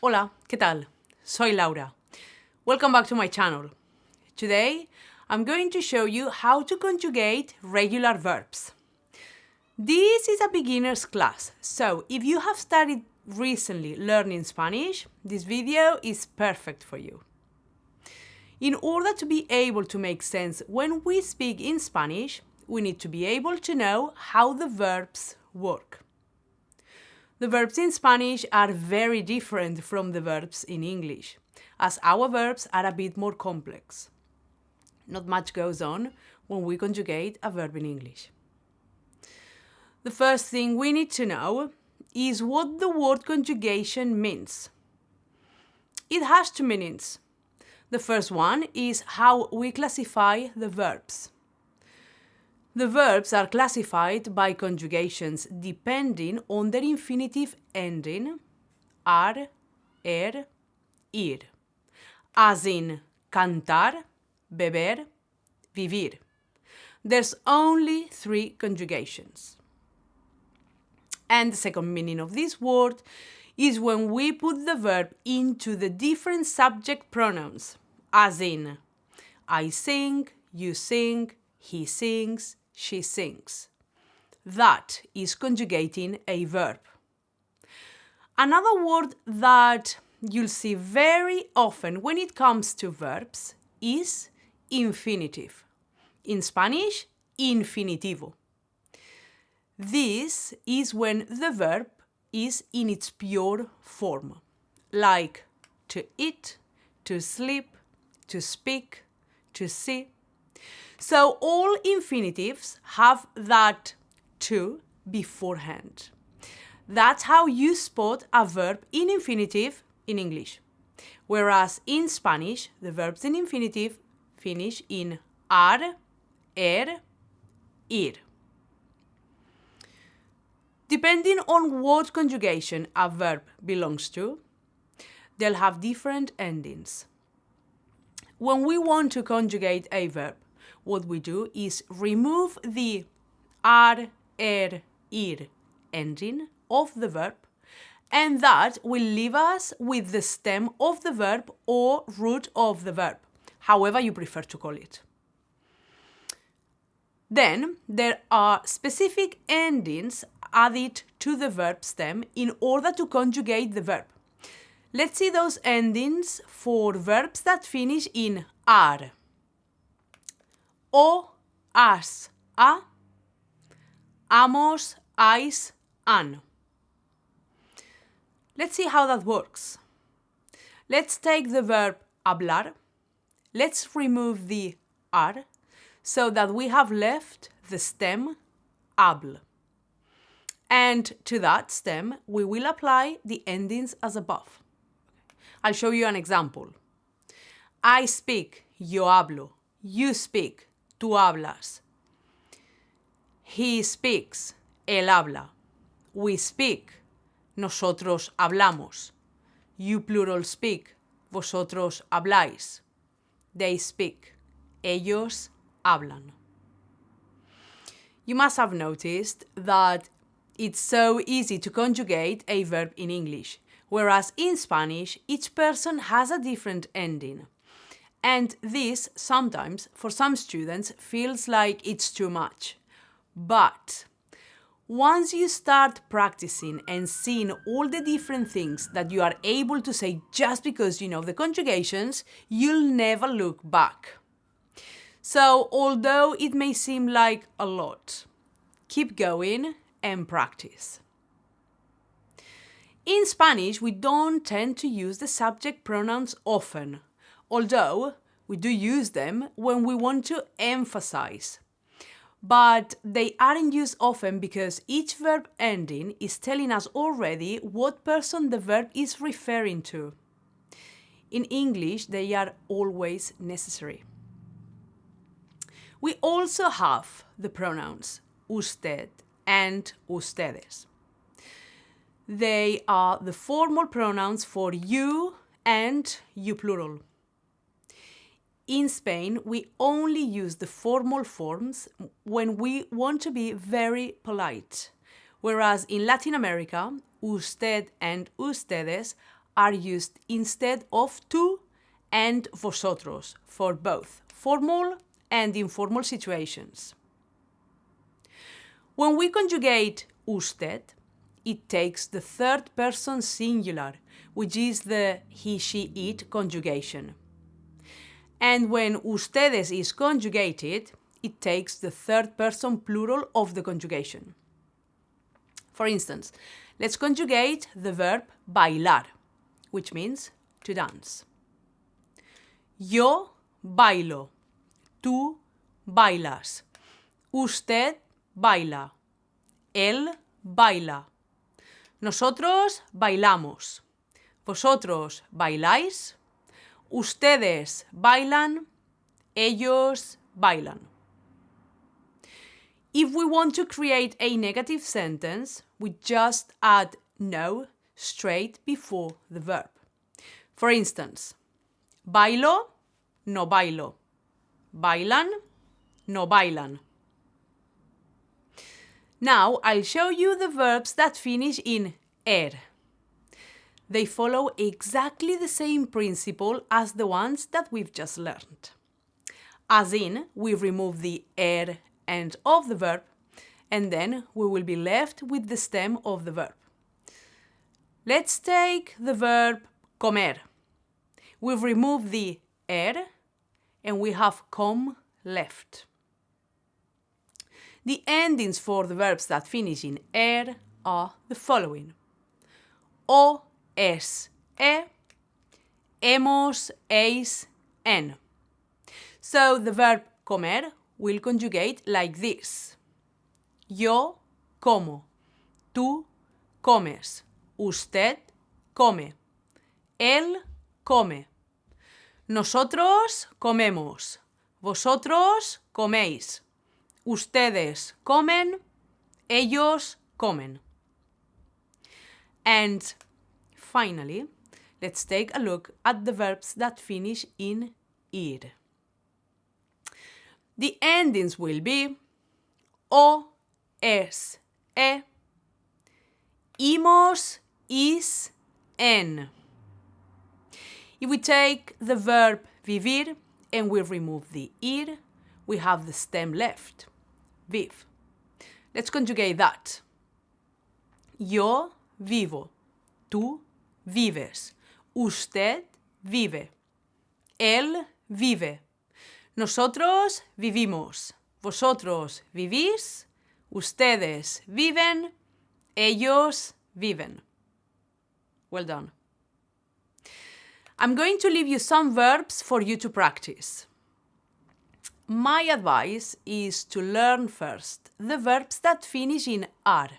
Hola, ¿qué tal? Soy Laura. Welcome back to my channel. Today, I'm going to show you how to conjugate regular verbs. This is a beginner's class, so if you have started recently learning Spanish, this video is perfect for you. In order to be able to make sense when we speak in Spanish, we need to be able to know how the verbs work. The verbs in Spanish are very different from the verbs in English, as our verbs are a bit more complex. Not much goes on when we conjugate a verb in English. The first thing we need to know is what the word conjugation means. It has two meanings. The first one is how we classify the verbs. The verbs are classified by conjugations depending on their infinitive ending ar, ir, as in cantar, beber, vivir. There's only 3 conjugations. And the second meaning of this word is when we put the verb into the different subject pronouns, as in I sing, you sing, he sings, she sings. That is conjugating a verb. Another word that you'll see very often when it comes to verbs is infinitive. In Spanish, infinitivo. This is when the verb is in its pure form, like to eat, to sleep, to speak, to see. So all infinitives have that to beforehand. That's how you spot a verb in infinitive in English. Whereas in Spanish, the verbs in infinitive finish in ar, ir. Depending on what conjugation a verb belongs to, they'll have different endings. When we want to conjugate a verb, what we do is remove the ar, ir ending of the verb, and that will leave us with the stem of the verb or root of the verb, however you prefer to call it. Then there are specific endings added to the verb stem in order to conjugate the verb. Let's see those endings for verbs that finish in ar. O, as, a, amos, ais, an. Let's see how that works. Let's take the verb hablar. Let's remove the ar so that we have left the stem habl. And to that stem, we will apply the endings as above. I'll show you an example. I speak, yo hablo. You speak, tú hablas. He speaks, él habla. We speak, nosotros hablamos. You plural speak, vosotros habláis. They speak, ellos hablan. You must have noticed that it's so easy to conjugate a verb in English, whereas in Spanish, each person has a different ending. And this sometimes, for some students, feels like it's too much. But once you start practicing and seeing all the different things that you are able to say just because you know the conjugations, you'll never look back. So, although it may seem like a lot, keep going and practice. In Spanish, we don't tend to use the subject pronouns often, although we do use them when we want to emphasize. But they aren't used often because each verb ending is telling us already what person the verb is referring to. In English, they are always necessary. We also have the pronouns usted and ustedes. They are the formal pronouns for you and you plural. In Spain, we only use the formal forms when we want to be very polite, whereas in Latin America, usted and ustedes are used instead of tú and vosotros for both formal and informal situations. When we conjugate usted, it takes the third person singular, which is the he, she, it conjugation. And when ustedes is conjugated, it takes the third person plural of the conjugation. For instance, let's conjugate the verb bailar, which means to dance. Yo bailo, tú bailas, usted baila, él baila, nosotros bailamos, vosotros bailáis, ustedes bailan, ellos bailan. If we want to create a negative sentence, we just add no straight before the verb. For instance, bailo, no bailo. Bailan, no bailan. Now I'll show you the verbs that finish in er. They follow exactly the same principle as the ones that we've just learned. As in, we remove the er end of the verb, and then we will be left with the stem of the verb. Let's take the verb comer. We've removed the er, and we have com left. The endings for the verbs that finish in er are the following: o, es, e, hemos, eis, en. So the verb comer will conjugate like this: yo como, tú comes, usted come, él come, nosotros comemos, vosotros coméis, ustedes comen, ellos comen. And finally, let's take a look at the verbs that finish in ir. The endings will be o, es, e, imos, is, en. If we take the verb vivir and we remove the ir, we have the stem left, viv. Let's conjugate that. Yo vivo, tú vives, usted vive, él vive, nosotros vivimos, vosotros vivís, ustedes viven, ellos viven. Well done. I'm going to leave you some verbs for you to practice. My advice is to learn first the verbs that finish in ar,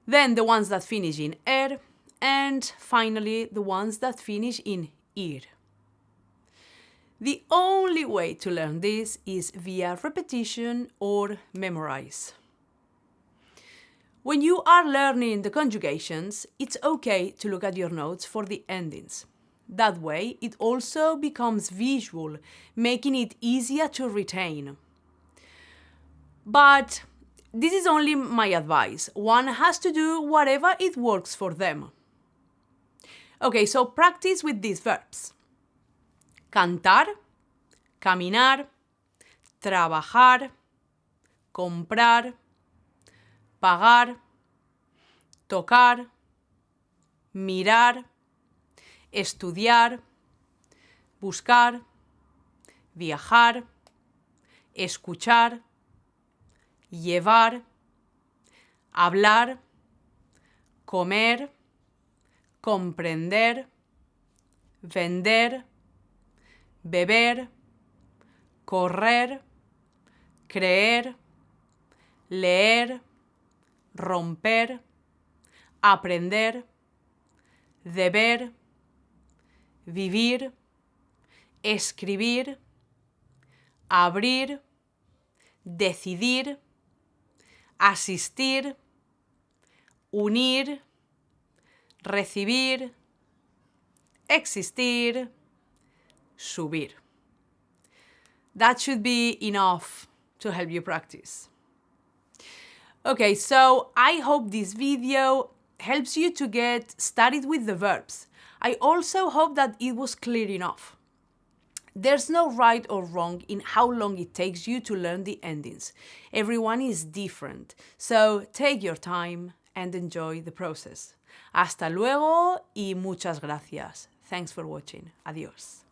then the ones that finish in er, and finally the ones that finish in ir. The only way to learn this is via repetition or memorize. When you are learning the conjugations, it's okay to look at your notes for the endings. That way, it also becomes visual, making it easier to retain. But this is only my advice. One has to do whatever it works for them. Okay, so practice with these verbs: cantar, caminar, trabajar, comprar, pagar, tocar, mirar, estudiar, buscar, viajar, escuchar, llevar, hablar, comer, comprender, vender, beber, correr, creer, leer, romper, aprender, deber, vivir, escribir, abrir, decidir, asistir, unir, recibir, existir, subir. That should be enough to help you practice. Okay, so I hope this video helps you to get started with the verbs. I also hope that it was clear enough. There's no right or wrong in how long it takes you to learn the endings. Everyone is different, so take your time and enjoy the process. Hasta luego y muchas gracias. Thanks for watching. Adiós.